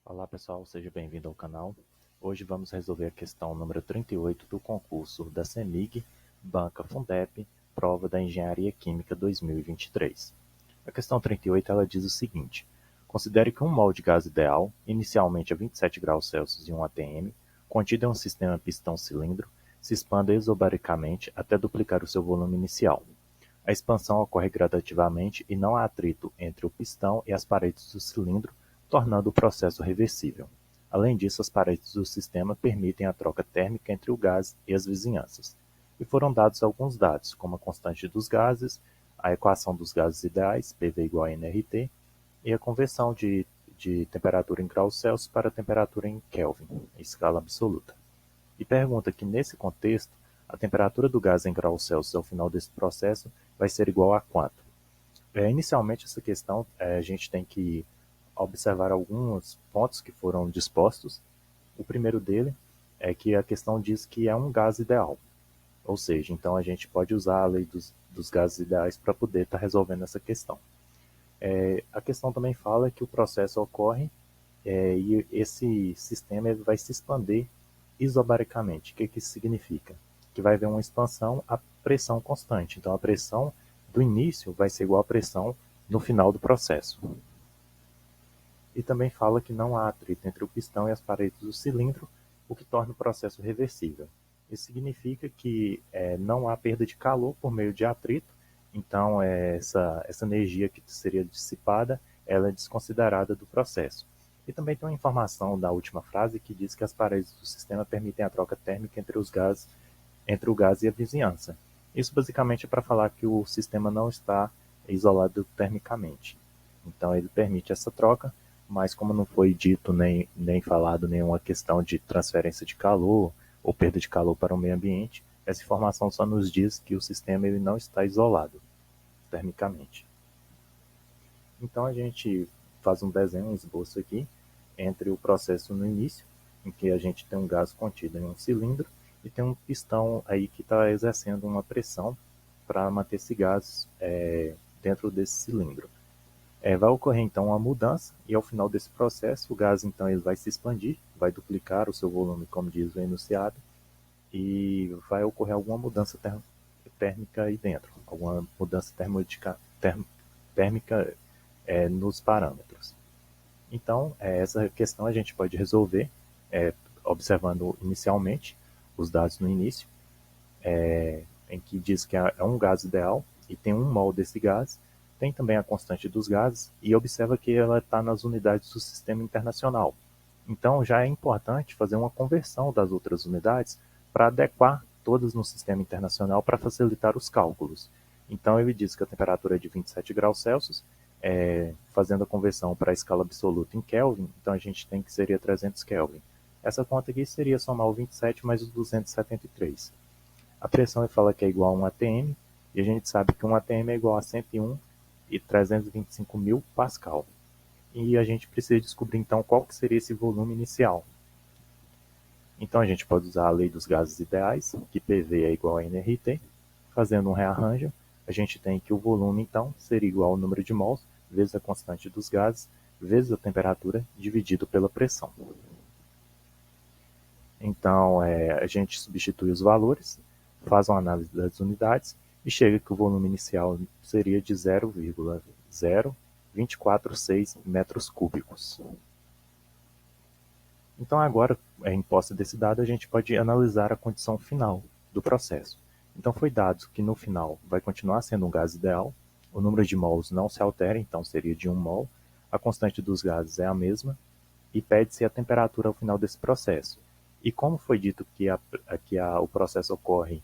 Olá pessoal, seja bem-vindo ao canal. Hoje vamos resolver a questão número 38 do concurso da CEMIG, Banca Fundep, prova da Engenharia Química 2023. A questão 38 ela diz o seguinte: considere que um mol de gás ideal, inicialmente a 27 graus Celsius e 1 atm, contido em um sistema pistão-cilindro, se expanda isobaricamente até duplicar o seu volume inicial. A expansão ocorre gradativamente e não há atrito entre o pistão e as paredes do cilindro, tornando o processo reversível. Além disso, as paredes do sistema permitem a troca térmica entre o gás e as vizinhanças. E foram dados alguns dados, como a constante dos gases, a equação dos gases ideais, PV igual a nRT, e a conversão de temperatura em graus Celsius para temperatura em Kelvin, em escala absoluta. E pergunta que, nesse contexto, a temperatura do gás em graus Celsius ao final desse processo vai ser igual a quanto? Inicialmente, essa questão, a gente tem que observar alguns pontos que foram dispostos. O primeiro dele é que a questão diz que é um gás ideal, ou seja, então a gente pode usar a lei dos gases ideais para poder estar resolvendo essa questão. A questão também fala que o processo ocorre e esse sistema ele vai se expandir isobaricamente. O que isso significa? Que vai haver uma expansão a pressão constante. Então, a pressão do início vai ser igual à pressão no final do processo. E também fala que não há atrito entre o pistão e as paredes do cilindro, o que torna o processo reversível. Isso significa que não há perda de calor por meio de atrito, então essa energia que seria dissipada ela é desconsiderada do processo. E também tem uma informação da última frase que diz que as paredes do sistema permitem a troca térmica entre o gás e a vizinhança. Isso basicamente é para falar que o sistema não está isolado termicamente. Então ele permite essa troca, mas como não foi dito nem falado nenhuma questão de transferência de calor ou perda de calor para o meio ambiente, essa informação só nos diz que o sistema ele não está isolado termicamente. Então a gente faz um desenho, um esboço aqui, entre o processo no início, em que a gente tem um gás contido em um cilindro, e tem um pistão aí que está exercendo uma pressão para manter esse gás dentro desse cilindro. Vai ocorrer então uma mudança e ao final desse processo o gás então ele vai se expandir, vai duplicar o seu volume, como diz o enunciado, e vai ocorrer alguma mudança térmica aí dentro, alguma mudança térmica nos parâmetros. Então, essa questão a gente pode resolver observando inicialmente os dados no início, em que diz que é um gás ideal e tem 1 mol desse gás, tem também a constante dos gases e observa que ela está nas unidades do sistema internacional. Então já é importante fazer uma conversão das outras unidades para adequar todas no sistema internacional para facilitar os cálculos. Então ele diz que a temperatura é de 27 graus Celsius, fazendo a conversão para a escala absoluta em Kelvin, então a gente tem que seria 300 Kelvin. Essa conta aqui seria somar o 27 mais os 273. A pressão ele fala que é igual a 1 atm, e a gente sabe que 1 atm é igual a 101 e 325 mil Pascal. E a gente precisa descobrir então qual que seria esse volume inicial. Então a gente pode usar a lei dos gases ideais, que PV é igual a nRT. Fazendo um rearranjo, a gente tem que o volume então seria igual ao número de mols vezes a constante dos gases vezes a temperatura dividido pela pressão. Então a gente substitui os valores, faz uma análise das unidades e chega que o volume inicial seria de 0,0246 metros cúbicos. Então agora, em posse desse dado, a gente pode analisar a condição final do processo. Então foi dado que no final vai continuar sendo um gás ideal, o número de mols não se altera, então seria de 1 mol, a constante dos gases é a mesma, e pede-se a temperatura ao final desse processo. E como foi dito que o processo ocorre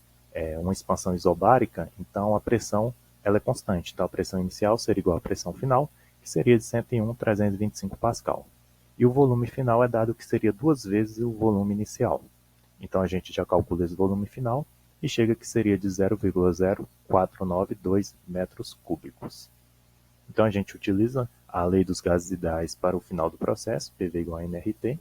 uma expansão isobárica, então a pressão ela é constante. Então a pressão inicial seria igual à pressão final, que seria de 101,325 Pascal. E o volume final é dado que seria 2 vezes o volume inicial. Então a gente já calcula esse volume final e chega que seria de 0,0492 metros cúbicos. Então a gente utiliza a lei dos gases ideais para o final do processo, PV igual a nRT,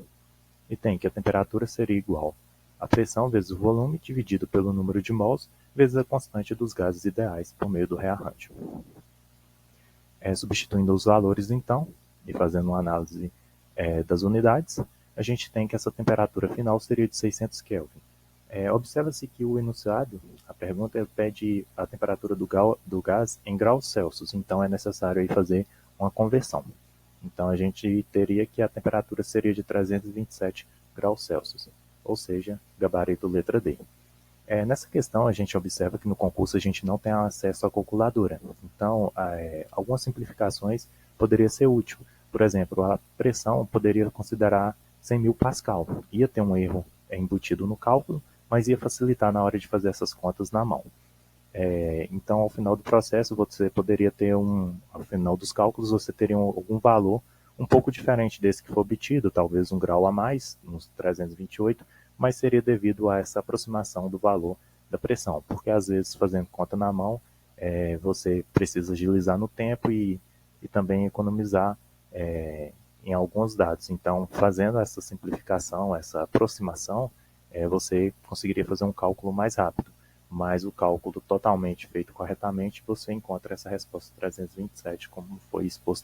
e tem que a temperatura seria igual a pressão vezes o volume dividido pelo número de mols vezes a constante dos gases ideais por meio do rearranjo. Substituindo os valores então, e fazendo uma análise das unidades, a gente tem que essa temperatura final seria de 600 Kelvin. Observa-se que o enunciado, a pergunta pede a temperatura do gás em graus Celsius, então é necessário aí fazer uma conversão. Então a gente teria que a temperatura seria de 327 graus Celsius, ou seja, gabarito letra D. Nessa questão, a gente observa que no concurso a gente não tem acesso à calculadora. Então, algumas simplificações poderia ser útil. Por exemplo, a pressão poderia considerar 100.000 Pascal. Ia ter um erro embutido no cálculo, mas ia facilitar na hora de fazer essas contas na mão. Então, ao final do processo, você poderia ter ao final dos cálculos, você teria algum valor um pouco diferente desse que foi obtido, talvez um grau a mais, uns 328, mas seria devido a essa aproximação do valor da pressão, porque às vezes fazendo conta na mão, você precisa agilizar no tempo e também economizar em alguns dados. Então, fazendo essa simplificação, essa aproximação, você conseguiria fazer um cálculo mais rápido. Mas o cálculo totalmente feito corretamente, você encontra essa resposta 327, como foi exposto